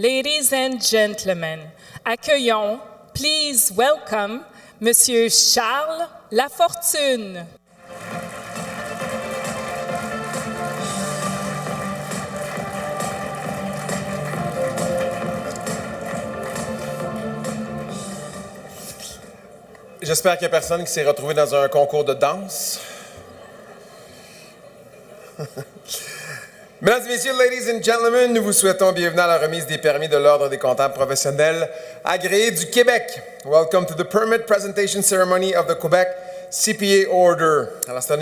Ladies and gentlemen, accueillons, please welcome, Monsieur Charles Lafortune. J'espère qu'il n'y a personne qui s'est retrouvé dans un concours de danse. Mesdames et messieurs, ladies and gentlemen, nous vous souhaitons bienvenue à la remise des permis de l'Ordre des comptables professionnels agréés du Québec. Welcome to the Permit Presentation Ceremony of the Quebec CPA Order. Alors, c'est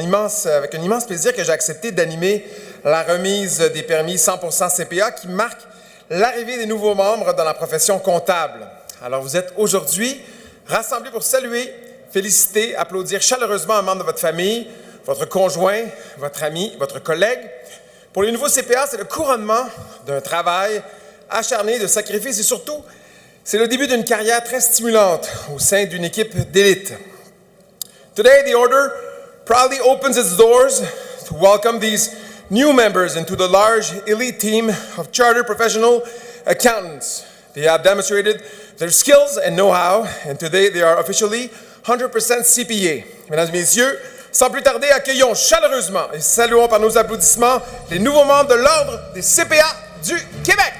avec un immense plaisir que j'ai accepté d'animer la remise des permis 100% CPA qui marque l'arrivée des nouveaux membres dans la profession comptable. Alors, vous êtes aujourd'hui rassemblés pour saluer, féliciter, applaudir chaleureusement un membre de votre famille, votre conjoint, votre ami, votre collègue. Pour les nouveaux CPA, c'est le couronnement d'un travail acharné, de sacrifice et surtout, c'est le début d'une carrière très stimulante au sein d'une équipe d'élite. Today, the Order proudly opens its doors to welcome these new members into the large elite team of chartered professional accountants. They have demonstrated their skills and know-how, and today they are officially 100% CPA. Mesdames et messieurs, sans plus tarder, accueillons chaleureusement et saluons par nos applaudissements les nouveaux membres de l'Ordre des CPA du Québec.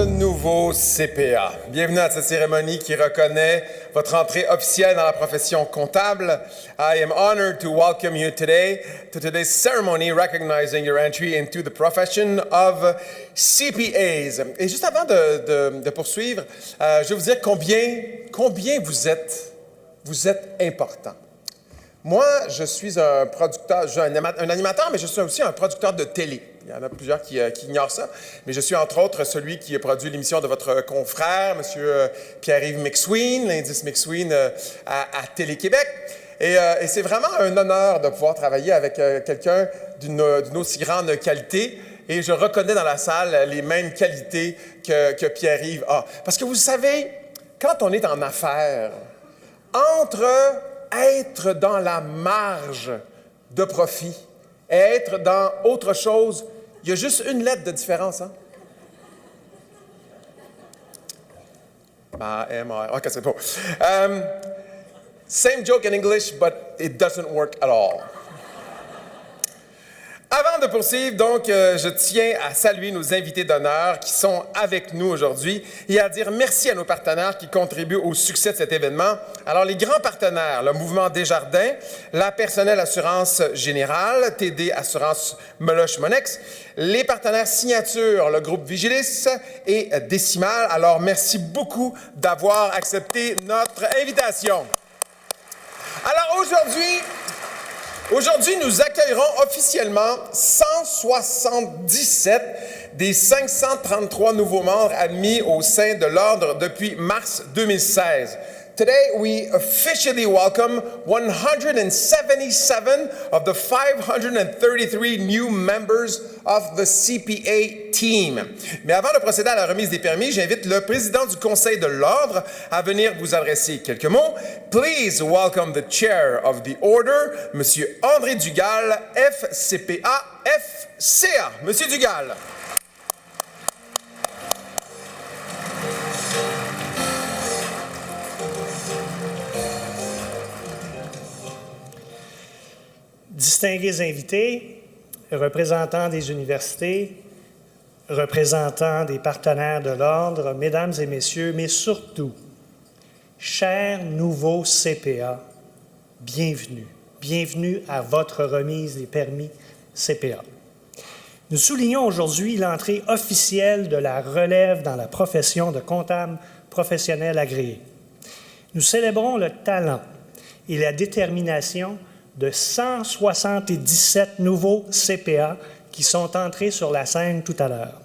nouveau CPA. Bienvenue à cette cérémonie qui reconnaît votre entrée officielle dans la profession comptable. I am honored to welcome you today to today's ceremony recognizing your entry into the profession of CPAs. Et juste avant de poursuivre, je vais vous dire combien vous êtes important. Moi, je suis un producteur, je suis un animateur, mais je suis aussi un producteur de télé. Il y en a plusieurs qui ignorent ça, mais je suis entre autres celui qui a produit l'émission de votre confrère, M. Pierre-Yves McSween, l'indice McSween à Télé-Québec. Et c'est vraiment un honneur de pouvoir travailler avec quelqu'un d'une aussi grande qualité. Et je reconnais dans la salle les mêmes qualités que Pierre-Yves a. Parce que vous savez, quand on est en affaires, entre être dans la marge de profit et être dans autre chose, il y a juste une lettre de différence, hein? OK, c'est bon. Same joke in English, but it doesn't work at all. Avant de poursuivre, donc, je tiens à saluer nos invités d'honneur qui sont avec nous aujourd'hui et à dire merci à nos partenaires qui contribuent au succès de cet événement. Alors, les grands partenaires, le Mouvement Desjardins, la Personnelle Assurance Générale, TD Assurance Meloche-Monex, les partenaires Signature, le groupe Vigilis et Décimal. Alors, merci beaucoup d'avoir accepté notre invitation. Alors, Aujourd'hui, nous accueillerons officiellement 177 des 533 nouveaux membres admis au sein de l'Ordre depuis mars 2016. Today, we officially welcome 177 of the 533 new members of the CPA team. Mais avant de procéder à la remise des permis, j'invite le président du Conseil de l'Ordre à venir vous adresser quelques mots. Please welcome the chair of the order, M. André Dugal, FCPA, FCA. M. Dugal. Distingués invités, représentants des universités, représentants des partenaires de l'Ordre, mesdames et messieurs, mais surtout, chers nouveaux CPA, bienvenue. Bienvenue à votre remise des permis CPA. Nous soulignons aujourd'hui l'entrée officielle de la relève dans la profession de comptable professionnel agréé. Nous célébrons le talent et la détermination de 177 nouveaux CPA qui sont entrés sur la scène tout à l'heure.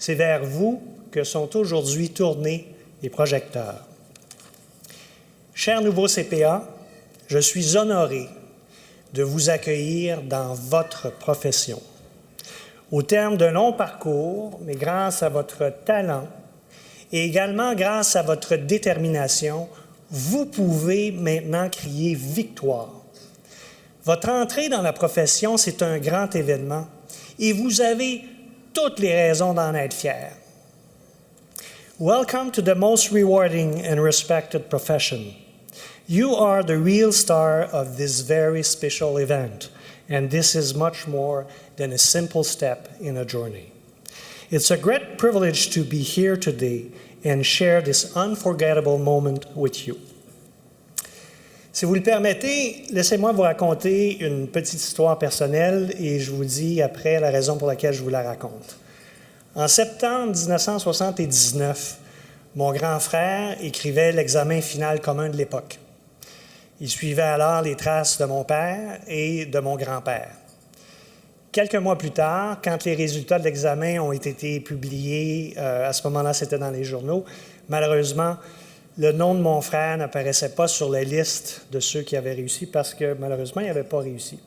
C'est vers vous que sont aujourd'hui tournés les projecteurs. Chers nouveaux CPA, je suis honoré de vous accueillir dans votre profession. Au terme d'un long parcours, mais grâce à votre talent et également grâce à votre détermination, vous pouvez maintenant crier victoire. Votre entrée dans la profession, c'est un grand événement et vous avez toutes les raisons d'en être fiers. Welcome to the most rewarding and respected profession. You are the real star of this very special event, and this is much more than a simple step in a journey. It's a great privilege to be here today and share this unforgettable moment with you. Si vous le permettez, laissez-moi vous raconter une petite histoire personnelle et je vous dis après la raison pour laquelle je vous la raconte. En septembre 1979, mon grand frère écrivait l'examen final commun de l'époque. Il suivait alors les traces de mon père et de mon grand-père. Quelques mois plus tard, quand les résultats de l'examen ont été publiés, à ce moment-là, c'était dans les journaux, malheureusement, le nom de mon frère n'apparaissait pas sur la liste de ceux qui avaient réussi parce que, malheureusement, il n'avait pas réussi.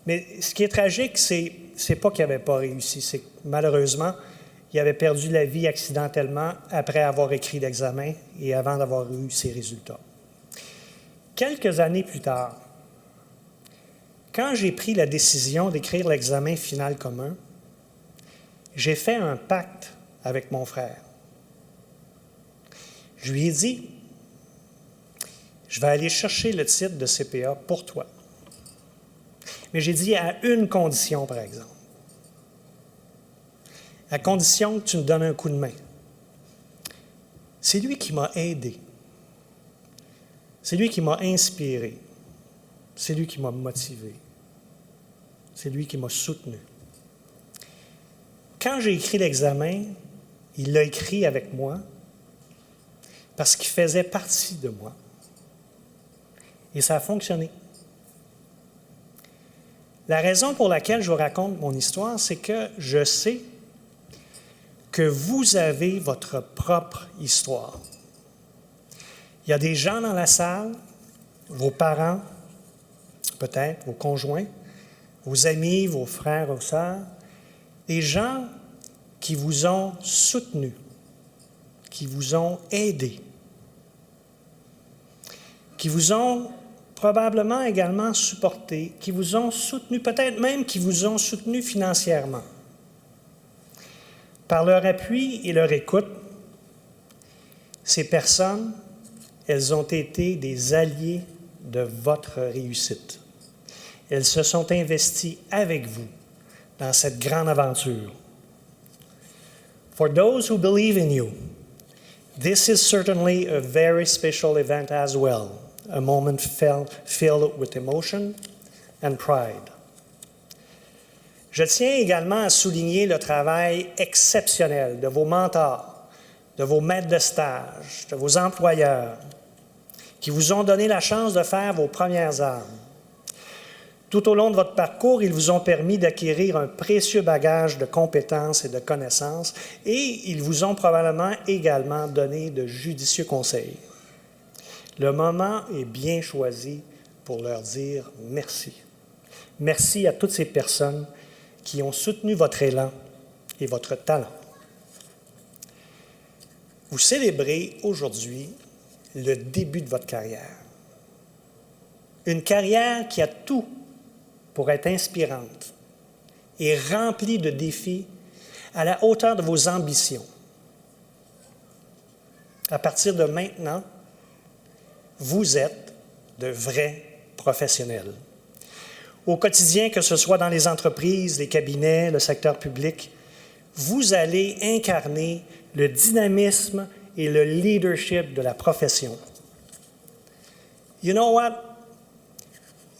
Mais ce qui est tragique, c'est pas qu'il n'avait pas réussi, c'est que, malheureusement, il avait perdu la vie accidentellement après avoir écrit l'examen et avant d'avoir eu ses résultats. Quelques années plus tard, quand j'ai pris la décision d'écrire l'examen final commun, j'ai fait un pacte avec mon frère. Je lui ai dit, je vais aller chercher le titre de CPA pour toi. Mais j'ai dit à une condition, par exemple. À condition que tu me donnes un coup de main. C'est lui qui m'a aidé. C'est lui qui m'a inspiré. C'est lui qui m'a motivé. C'est lui qui m'a soutenu. Quand j'ai écrit l'examen, il l'a écrit avec moi parce qu'il faisait partie de moi. Et ça a fonctionné. La raison pour laquelle je vous raconte mon histoire, c'est que je sais que vous avez votre propre histoire. Il y a des gens dans la salle, vos parents, peut-être, vos conjoints, vos amis, vos frères, vos sœurs, des gens qui vous ont soutenu, qui vous ont aidé, qui vous ont probablement également supporté, qui vous ont soutenu, peut-être même qui vous ont soutenu financièrement. Par leur appui et leur écoute, ces personnes, elles ont été des alliés de votre réussite. Elles se sont investies avec vous dans cette grande aventure. For those who believe in you, this is certainly a very special event as well, a moment filled with emotion and pride. Je tiens également à souligner le travail exceptionnel de vos mentors, de vos maîtres de stage, de vos employeurs, qui vous ont donné la chance de faire vos premières armes. Tout au long de votre parcours, ils vous ont permis d'acquérir un précieux bagage de compétences et de connaissances et ils vous ont probablement également donné de judicieux conseils. Le moment est bien choisi pour leur dire merci. Merci à toutes ces personnes qui ont soutenu votre élan et votre talent. Vous célébrez aujourd'hui le début de votre carrière. Une carrière qui a tout pour être inspirante et remplie de défis à la hauteur de vos ambitions. À partir de maintenant, vous êtes de vrais professionnels. Au quotidien, que ce soit dans les entreprises, les cabinets, le secteur public, vous allez incarner le dynamisme et le leadership de la profession. You know what?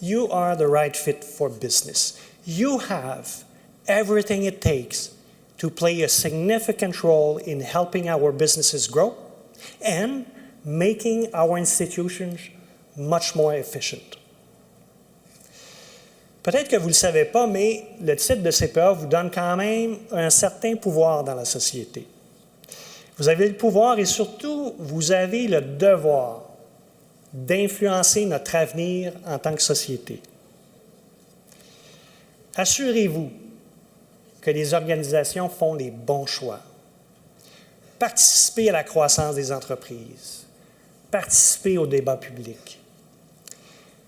You are the right fit for business. You have everything it takes to play a significant role in helping our businesses grow and making our institutions much more efficient. Peut-être que vous ne le savez pas, mais le titre de CPA vous donne quand même un certain pouvoir dans la société. Vous avez le pouvoir et surtout, vous avez le devoir d'influencer notre avenir en tant que société. Assurez-vous que les organisations font les bons choix. Participez à la croissance des entreprises. Participez au débat public.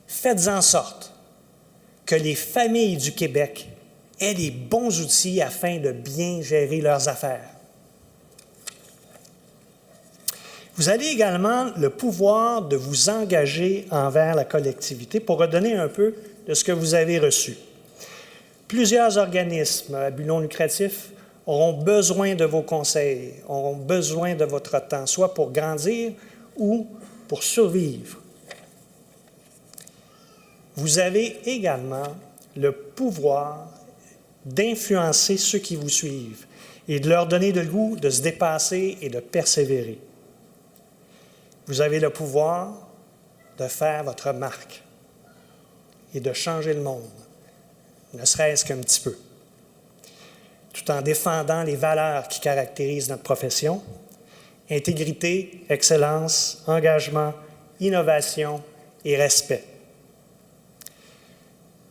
Faites en sorte que les familles du Québec aient les bons outils afin de bien gérer leurs affaires. Vous avez également le pouvoir de vous engager envers la collectivité pour redonner un peu de ce que vous avez reçu. Plusieurs organismes à but non lucratif auront besoin de vos conseils, auront besoin de votre temps, soit pour grandir ou pour survivre. Vous avez également le pouvoir d'influencer ceux qui vous suivent et de leur donner le goût de se dépasser et de persévérer. Vous avez le pouvoir de faire votre marque et de changer le monde, ne serait-ce qu'un petit peu, tout en défendant les valeurs qui caractérisent notre profession: intégrité, excellence, engagement, innovation et respect.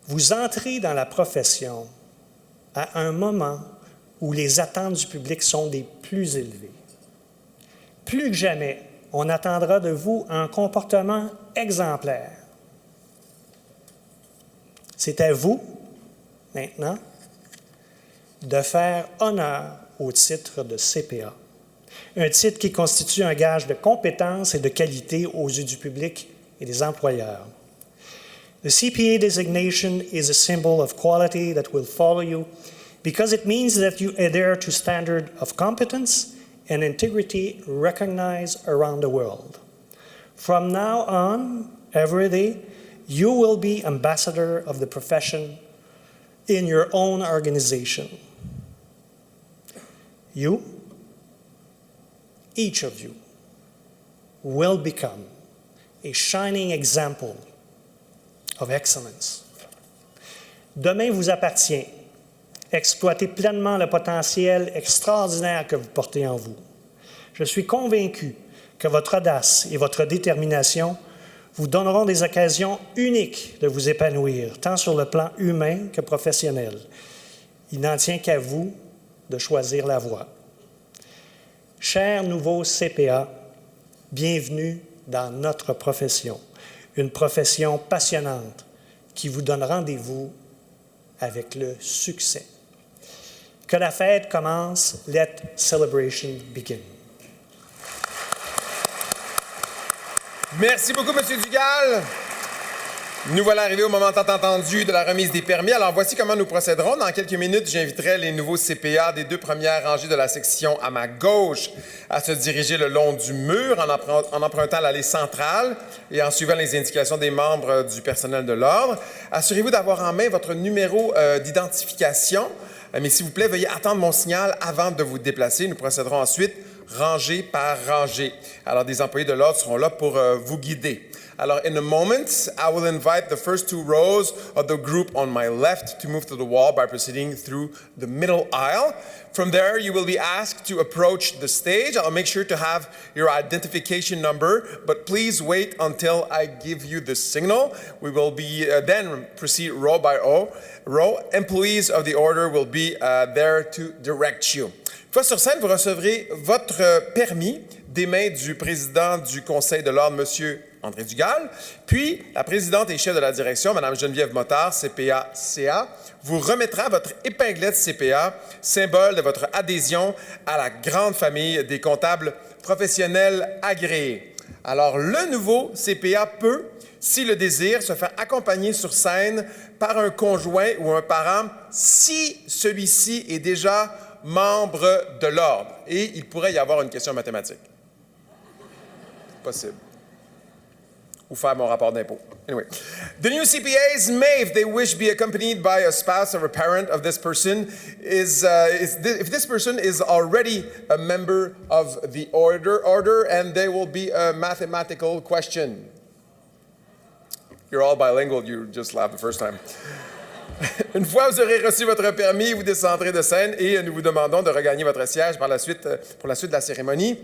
Vous entrez dans la profession à un moment où les attentes du public sont des plus élevées. Plus que jamais, on attendra de vous un comportement exemplaire. C'est à vous, maintenant, de faire honneur au titre de CPA, un titre qui constitue un gage de compétence et de qualité aux yeux du public et des employeurs. The CPA designation is a symbol of quality that will follow you because it means that you adhere to standards of competence and integrity recognized around the world. From now on, every day, you will be ambassador of the profession in your own organization. You, each of you, will become a shining example of excellence. Demain vous appartient. Exploitez pleinement le potentiel extraordinaire que vous portez en vous. Je suis convaincu que votre audace et votre détermination vous donneront des occasions uniques de vous épanouir, tant sur le plan humain que professionnel. Il n'en tient qu'à vous de choisir la voie. Chers nouveaux CPA, bienvenue dans notre profession, une profession passionnante qui vous donne rendez-vous avec le succès. Que la fête commence, let celebration begin. Merci beaucoup, M. Dugal. Nous voilà arrivés au moment tant attendu de la remise des permis. Alors, voici comment nous procéderons. Dans quelques minutes, j'inviterai les nouveaux CPA des 2 premières rangées de la section à ma gauche à se diriger le long du mur en empruntant l'allée centrale et en suivant les indications des membres du personnel de l'ordre. Assurez-vous d'avoir en main votre numéro d'identification. Mais s'il vous plaît, veuillez attendre mon signal avant de vous déplacer. Nous procéderons ensuite rangée par rangée. Alors, des employés de l'ordre seront là pour vous guider. Alors, in a moment, I will invite the first 2 rows of the group on my left to move to the wall by proceeding through the middle aisle. From there, you will be asked to approach the stage. I'll make sure to have your identification number, but please wait until I give you the signal. We will be then proceed row by row. Employees of the order will be there to direct you. Une fois sur scène, vous recevrez votre permis des mains du président du Conseil de l'ordre, M. André Dugal, puis la présidente et chef de la direction, Mme Geneviève Motard, CPA-CA, vous remettra votre épinglette CPA, symbole de votre adhésion à la grande famille des comptables professionnels agréés. Alors, le nouveau CPA peut, s'il le désire, se faire accompagner sur scène par un conjoint ou un parent si celui-ci est déjà membre de l'ordre. Et il pourrait y avoir une question mathématique. Possible. Ou faire mon rapport d'impôt. Anyway, the new CPAs may, if they wish, be accompanied by a spouse or a parent of this person. If this person is already a member of the order, and there will be a mathematical question. You're all bilingual. You just laughed the first time. Une fois vous aurez reçu votre permis, vous descendrez de scène et nous vous demandons de regagner votre siège pour la suite de la cérémonie.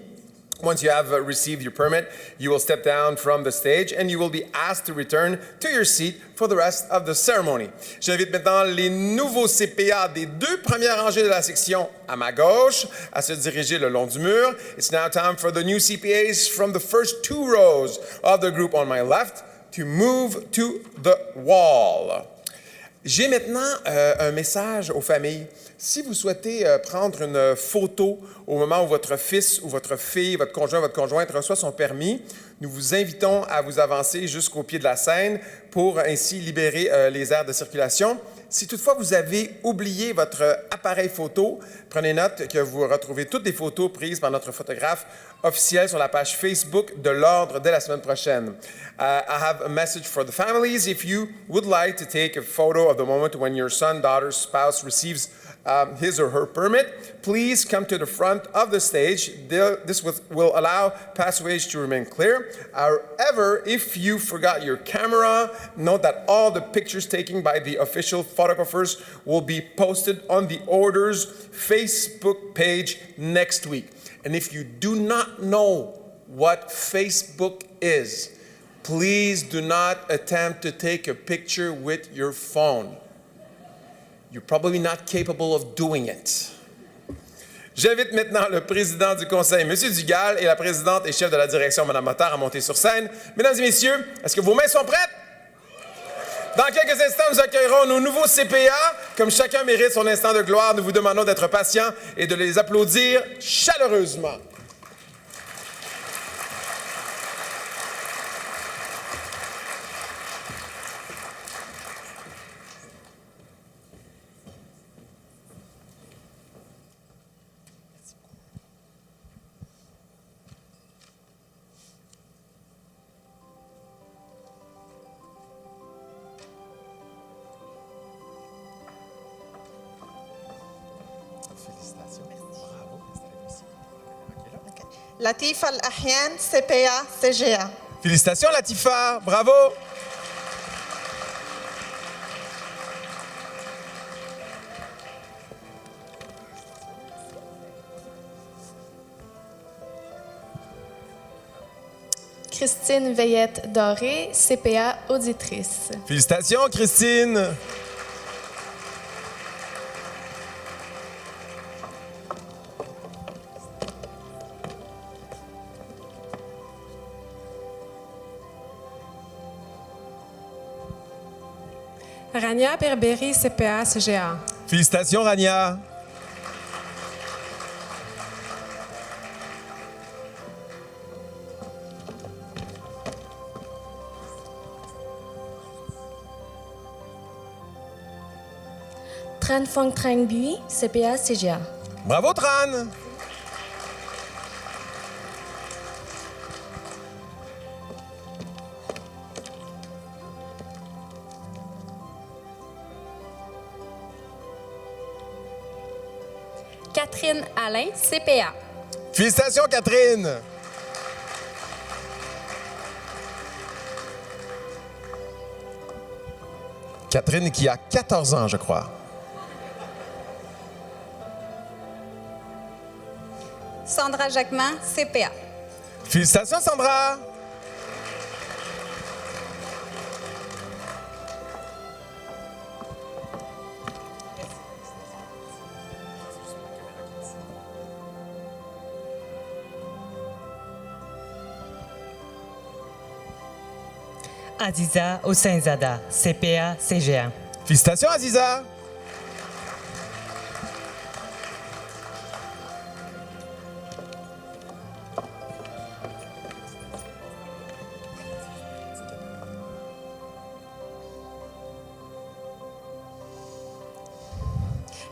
Once you have received your permit, you will step down from the stage and you will be asked to return to your seat for the rest of the ceremony. J'invite maintenant les nouveaux CPA des 2 premières rangées de la section à ma gauche à se diriger le long du mur. It's now time for the new CPAs from the first 2 rows of the group on my left to move to the wall. J'ai maintenant un message aux familles. Si vous souhaitez prendre une photo au moment où votre fils ou votre fille, votre conjoint, votre conjointe reçoit son permis, nous vous invitons à vous avancer jusqu'au pied de la scène pour ainsi libérer les aires de circulation. Si toutefois vous avez oublié votre appareil photo, prenez note que vous retrouvez toutes les photos prises par notre photographe officiel sur la page Facebook de l'Ordre dès la semaine prochaine. I have a message for the families. If you would like to take a photo of the moment when your son, daughter, spouse receives his or her permit, please come to the front of the stage. This will allow passageways to remain clear. However, if you forgot your camera, note that all the pictures taken by the official photographers will be posted on the Order's Facebook page next week. And if you do not know what Facebook is, please do not attempt to take a picture with your phone. You're probably not capable of doing it. J'invite maintenant le président du conseil, M. Dugal, et la présidente et chef de la direction, Mme Motard, à monter sur scène. Mesdames et messieurs, est-ce que vos mains sont prêtes? Dans quelques instants, nous accueillerons nos nouveaux CPA. Comme chacun mérite son instant de gloire, nous vous demandons d'être patients et de les applaudir chaleureusement. لطيف الأحيان CPA CGA. Félicitations, Latifa. Bravo. Christine Veillette Doré, CPA auditrice. Félicitations, Christine. Rania Berberi, CPA CGA. Félicitations, Rania. Tran Phong Trang Bui, CPA CGA. Bravo, Tran. Catherine Alain, CPA. Félicitations, Catherine. Catherine qui a 14 ans, je crois. Sandra Jacquemin, CPA. Félicitations, Sandra. Aziza Hossein-Zada, CPA CGA. Félicitations, Aziza.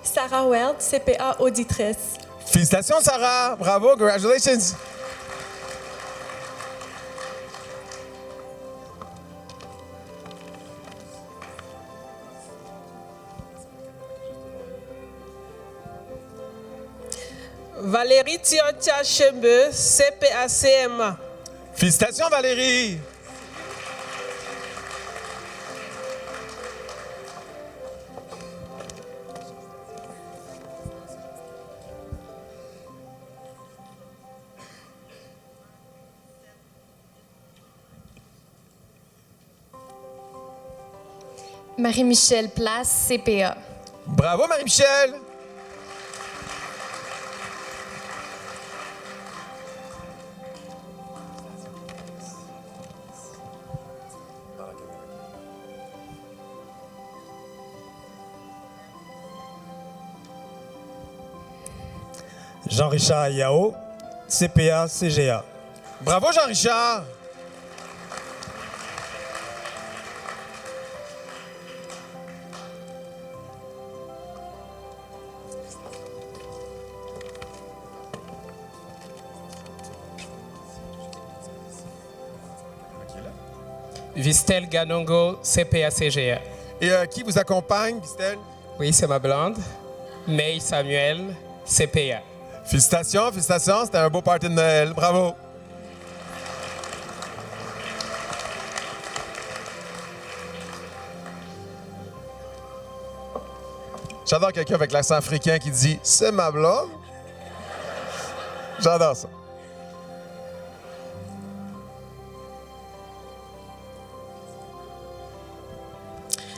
Sarah Weld, CPA auditrice. Félicitations, Sarah. Bravo, congratulations. Valérie Tiotia Chebe, CPA CMA. Félicitations, Valérie. Marie-Michel Place, CPA. Bravo, Marie-Michel. Jean-Richard Yao, CPA CGA. Bravo, Jean-Richard. Vistel Ganongo, CPA CGA. Et qui vous accompagne, Vistel? Oui, c'est ma blonde. May Samuel, CPA. Félicitations, félicitations. C'était un beau party de Noël. Bravo. J'adore quelqu'un avec l'accent africain qui dit « C'est ma blonde ». J'adore ça.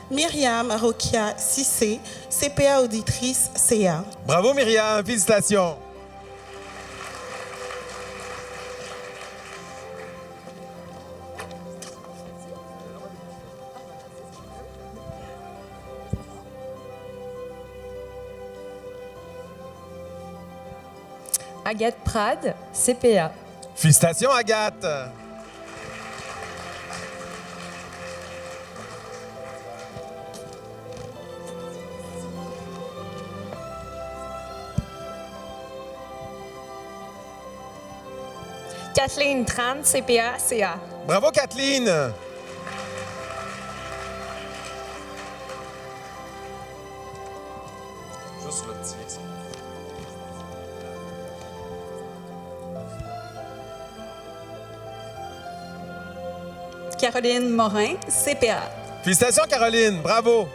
Myriam Rokia Cissé, CPA auditrice CA. Bravo, Myriam. Félicitations. Agathe Prade, CPA. Félicitations, Agathe. Kathleen Tran, CPA CA. Bravo, Kathleen. Juste le petit. Caroline Morin, CPA. Félicitations, Caroline. Bravo.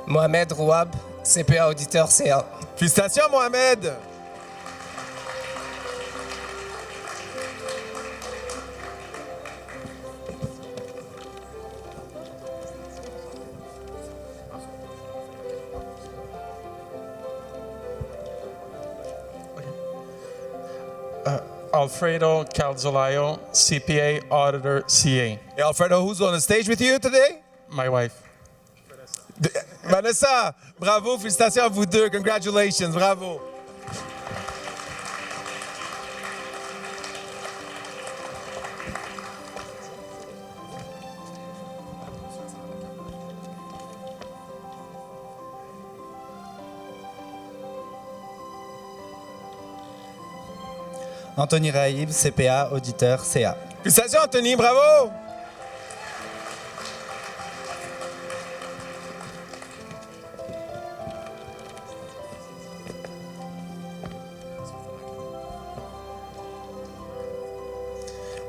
Mohamed Rouab, CPA auditeur CA. Félicitations, Mohamed. Alfredo Calzolayo, CPA Auditor CA. Et Alfredo, who's on the stage with you today? My wife. Vanessa, bravo, félicitations à vous deux. Congratulations, bravo. Anthony Raïb, CPA, auditeur CA. Félicitations, Anthony, bravo.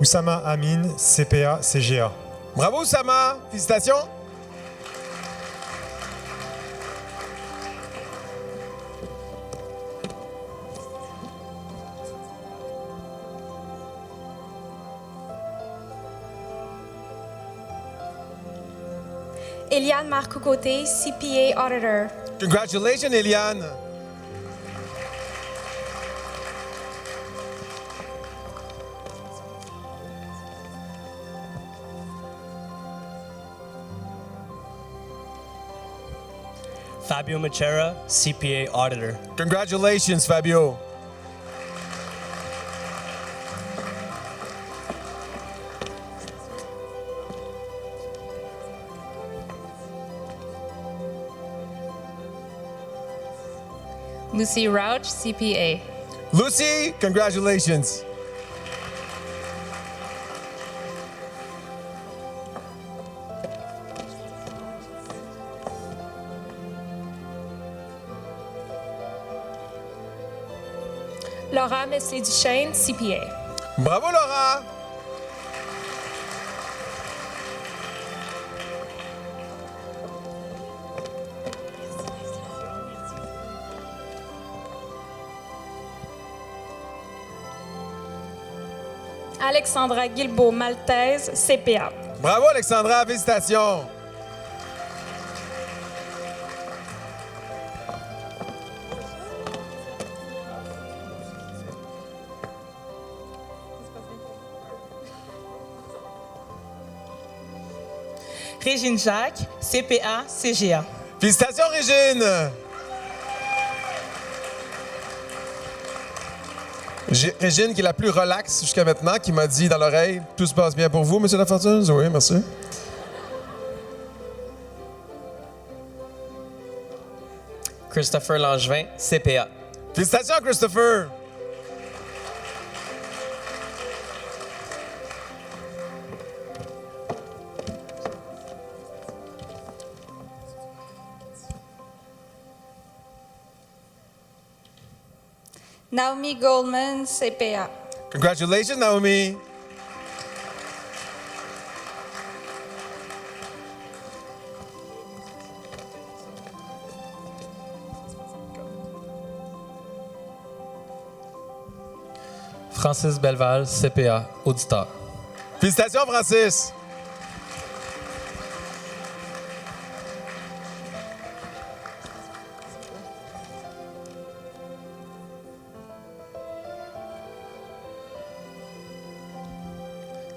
Oussama Amin, CPA, CGA. Bravo, Sama. Félicitations. Eliane Marcoux-Côté, CPA Auditor. Congratulations, Eliane. Fabio Machera, CPA Auditor. Congratulations, Fabio. Lucy Rauch, CPA. Lucy, congratulations. Laura Messé-Duchesne, CPA. Bravo, Laura. Alexandra Guilbeault, Maltaise, CPA. Bravo, Alexandra. Félicitations. Régine Jacques, CPA, CGA. Félicitations, Régine. Régine, qui est la plus relaxe jusqu'à maintenant, qui m'a dit dans l'oreille, « Tout se passe bien pour vous, Monsieur Lafortune? » Oui, merci. Christopher Langevin, CPA. Félicitations, Christopher. Naomi Goldman, CPA. Congratulations, Naomi. Francis Belval, CPA, auditeur. Félicitations, Francis.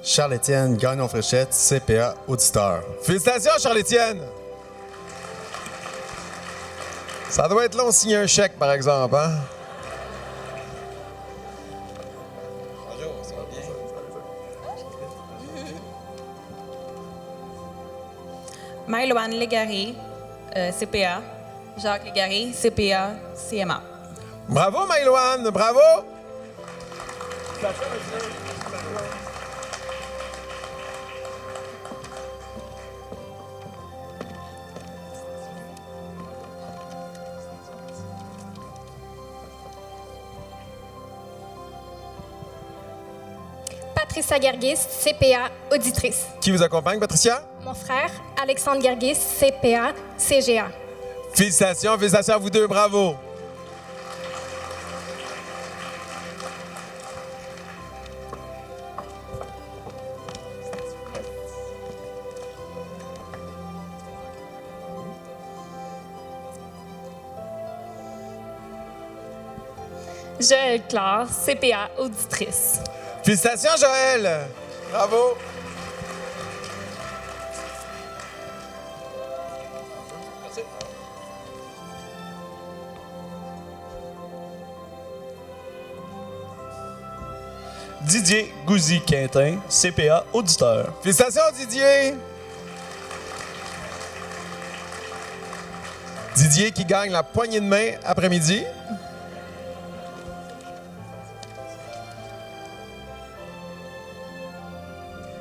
Charles-Étienne Gagnon-Fréchette, CPA, auditeur. Félicitations, Charles-Étienne. Ça doit être long de signer un chèque, par exemple, hein? Bonjour, ça va bien? Maïloane Légaré, CPA. Jacques Légaré, CPA, CMA. Bravo, Maïloane, bravo! Patricia Gergis, CPA, auditrice. Qui vous accompagne, Patricia? Mon frère, Alexandre Gergis, CPA, CGA. Félicitations, félicitations à vous deux, bravo! Joël Clare, CPA, auditrice. Félicitations, Joël! Bravo! Didier Gouzy-Quintin, CPA, auditeur. Félicitations, Didier! Didier qui gagne la poignée de main après-midi.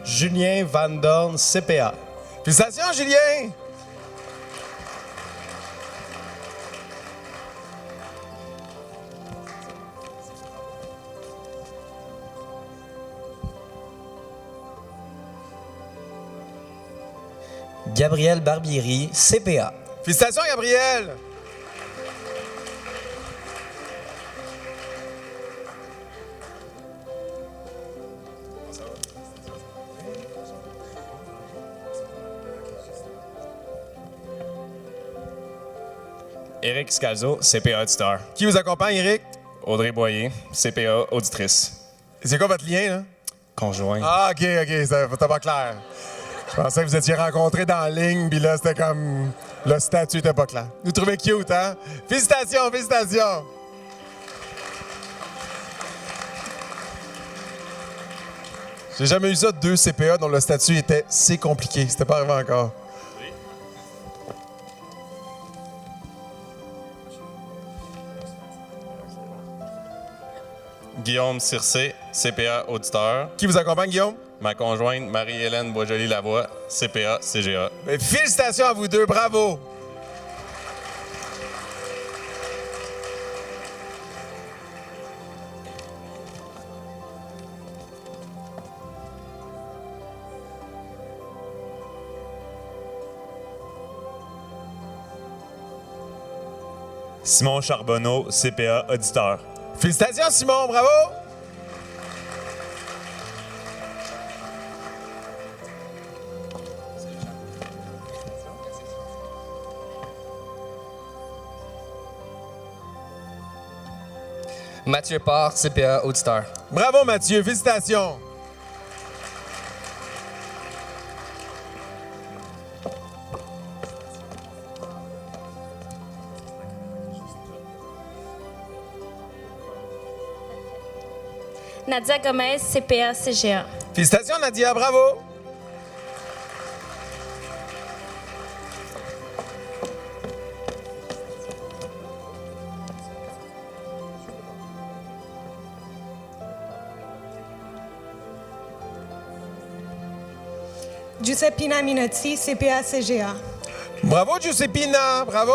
Julien Van Dorn, CPA. Félicitations, Julien! Gabriel Barbieri, CPA. Félicitations, Gabriel! Éric Scalzo, CPA auditeur. Qui vous accompagne, Éric? Audrey Boyer, CPA auditrice. C'est quoi votre lien, là? Conjoint. Ah, OK, c'était pas clair. Je pensais que vous étiez rencontrés dans la ligne, puis là, c'était comme... Le statut était pas clair. Vous trouvez cute, hein? Félicitations, félicitations! J'ai jamais eu ça, 2 CPA dont le statut était « c'est compliqué ». C'était pas arrivé encore. Guillaume Circé, CPA auditeur. Qui vous accompagne, Guillaume? Ma conjointe Marie-Hélène Boisjoli-Lavoie, CPA CGA. Ben, félicitations à vous deux, bravo! Simon Charbonneau, CPA auditeur. Félicitations, Simon, bravo! Mathieu Parr, CPA auditeur. Bravo, Mathieu, félicitations! Nadia Gomez, CPA, CGA. Félicitations, Nadia, bravo! Giuseppina Minotti, CPA, CGA. Bravo, Giuseppina, bravo!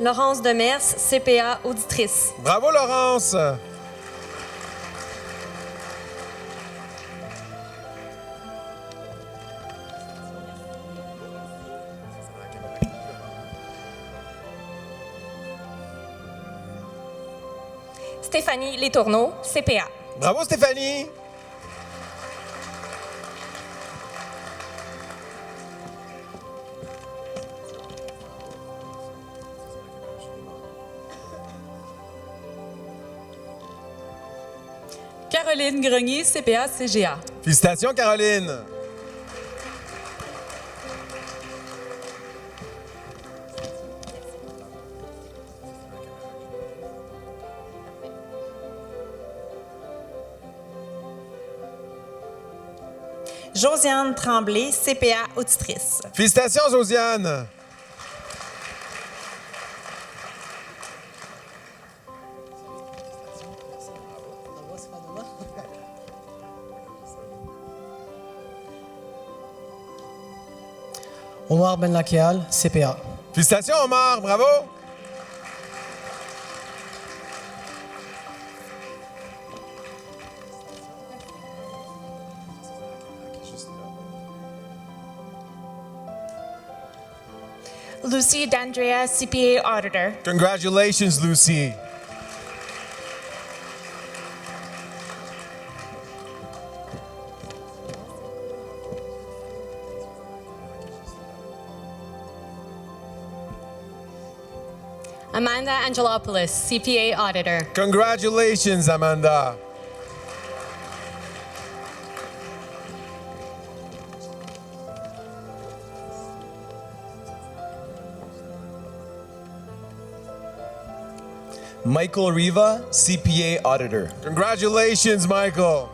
Laurence Demers, CPA, auditrice. Bravo, Laurence! Stéphanie Letourneau, CPA. Bravo, Stéphanie! Caroline Grenier, CPA, CGA. Félicitations, Caroline! Josiane Tremblay, CPA auditrice. Félicitations, Josiane! Omar Benlakial, CPA. Félicitations, Omar, bravo! Lucy D'Andrea, CPA Auditor. Congratulations, Lucy. Amanda Angelopoulos, CPA Auditor. Congratulations, Amanda. Michael Riva, CPA Auditor. Congratulations, Michael.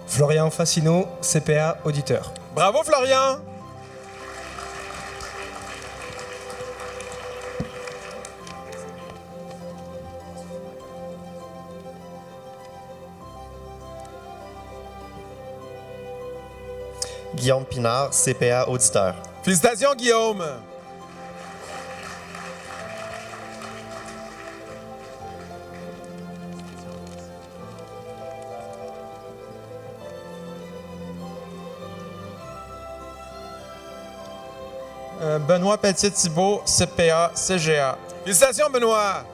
Florian Fassino, CPA Auditeur. Bravo, Florian. Guillaume Pinard, CPA Auditeur. Félicitations, Guillaume. Benoît Pelletier-Thibault, CPA, CGA. Félicitations, Benoît.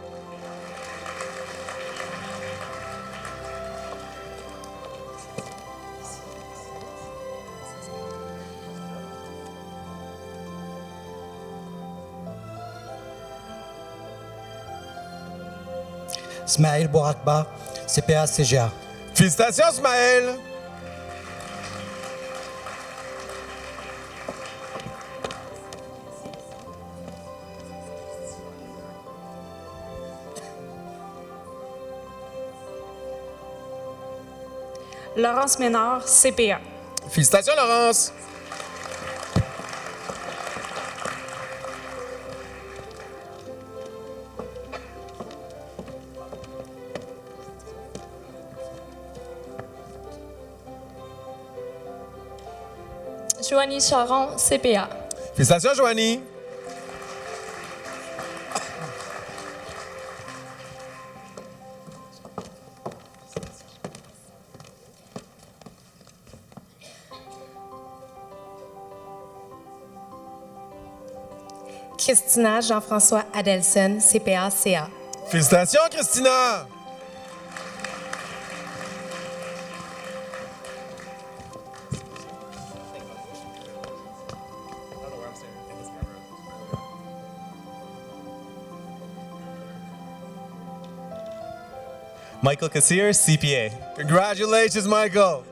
Smaïl Bourakba, CPA CGA. Félicitations, Smaël. Laurence Ménard, CPA. Félicitations, Laurence. Joanie Charon, CPA. Félicitations, Joanie. Christina Jean-François Adelson, CPA CA. Félicitations, Christina. Michael Kassir, CPA. Congratulations, Michael.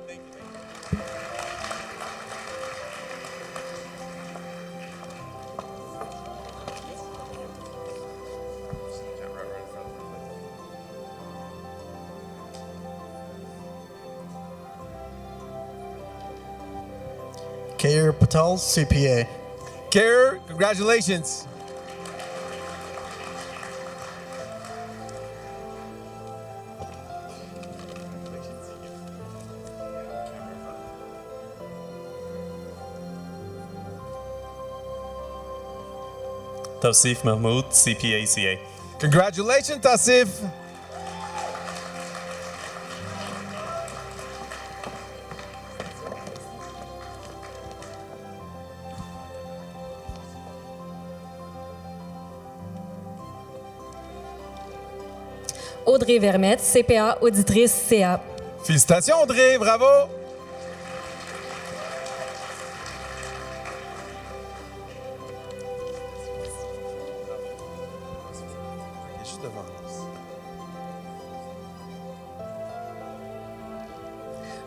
Kair Patel, CPA. Kair, congratulations. Tawsif Mahmoud, CPA CA. Congratulations, Tassif. Audrey Vermette, CPA Auditrice CA. Félicitations, Audrey, bravo.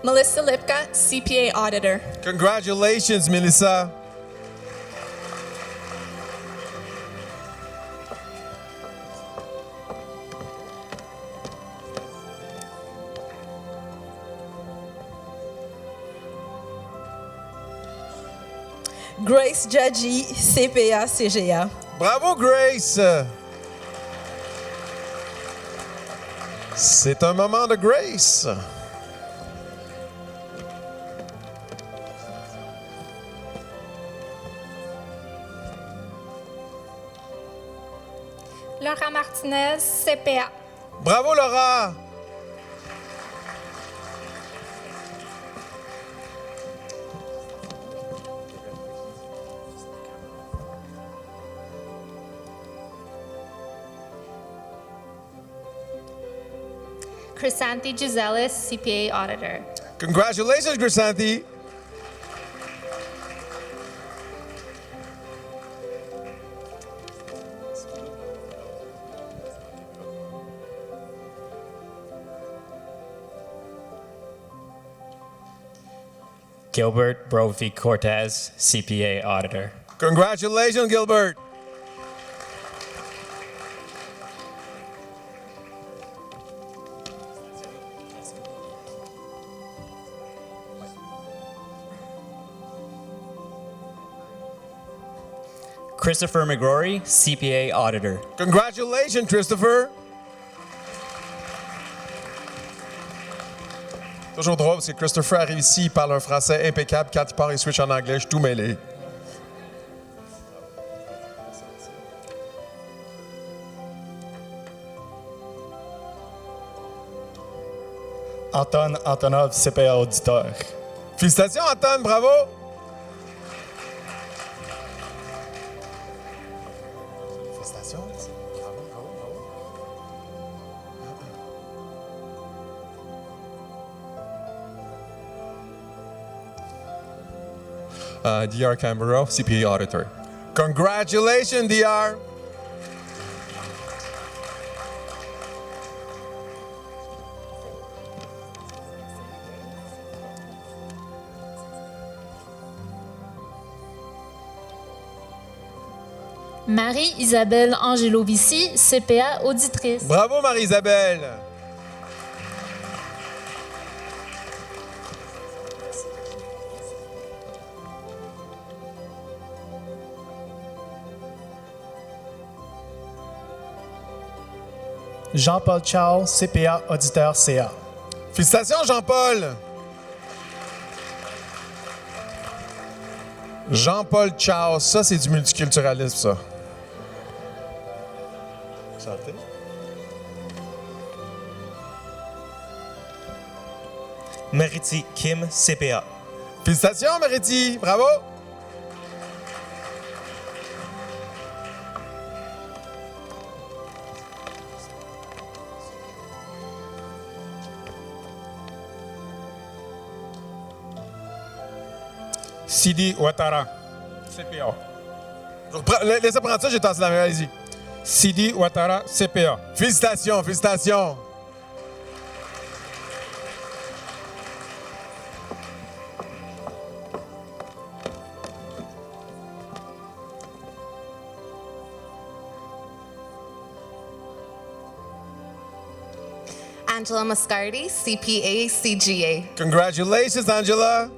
Melissa Lipka, CPA Auditor. Congratulations, Melissa. Grace Djadji, CPA, CGA. Bravo, Grace! C'est un moment de Grace. Laura Martinez, CPA. Bravo, Laura! Chrysanthi Gisellis, CPA Auditor. Congratulations, Grisanti. Gilbert Brophy Cortez, CPA Auditor. Congratulations, Gilbert. Christopher McGrory, CPA Auditor. Congratulations, Christopher. Toujours drôle parce que Christopher arrive ici, il parle un français impeccable. Quand il part, il switch en anglais, je suis tout mêlé. Anton Antonov, CPA Auditeur. Félicitations, Anton, bravo. Félicitations. Bravo, bravo, bravo. DR Camero, CPA Auditor. Congratulations, DR. Marie-Isabelle Angelovici, CPA Auditrice. Bravo, Marie-Isabelle. Jean-Paul Chao, CPA Auditeur CA. Félicitations, Jean-Paul. Jean-Paul Chao, ça, c'est du multiculturalisme, ça. Santé. Mariti Kim, CPA. Félicitations, Mariti. Bravo. Sidi Ouattara, CPA. Laissez prendre ça, j'ai tassé la main, allez-y. Sidi Ouattara, CPA. Félicitations, félicitations. Angela Mascardi, CPA CGA. Congratulations, Angela.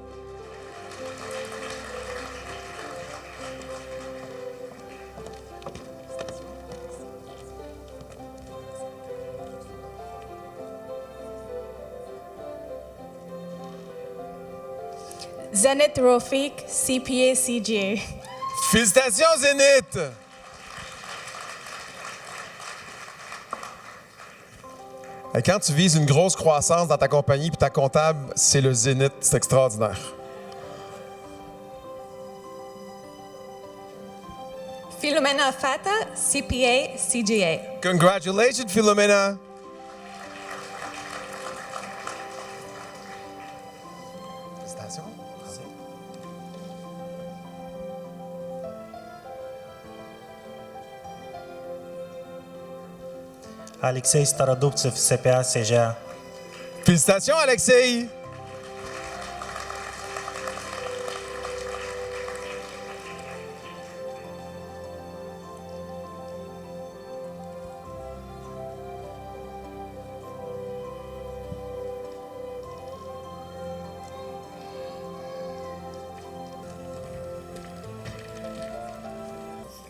Zenith Rofik, CPA CGA. Félicitations, Zenith. Et quand tu vises une grosse croissance dans ta compagnie puis ta comptable, c'est le Zénith, c'est extraordinaire. Philomena Fata, CPA CGA. Congratulations, Philomena. Félicitations. Alexei Starodubtsev, CPA CGA. Félicitations, Alexei.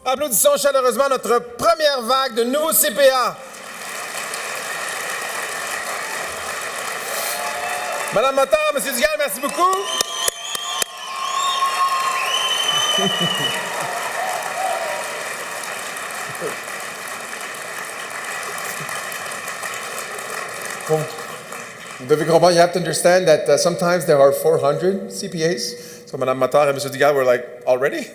Applaudissons chaleureusement notre première vague de nouveaux CPA. Madame Motard, Monsieur Dugal, merci beaucoup. Vous devez comprendre, you have to understand that sometimes there are 400 CPAs. So Madame Motard and Monsieur Dugal were like, already?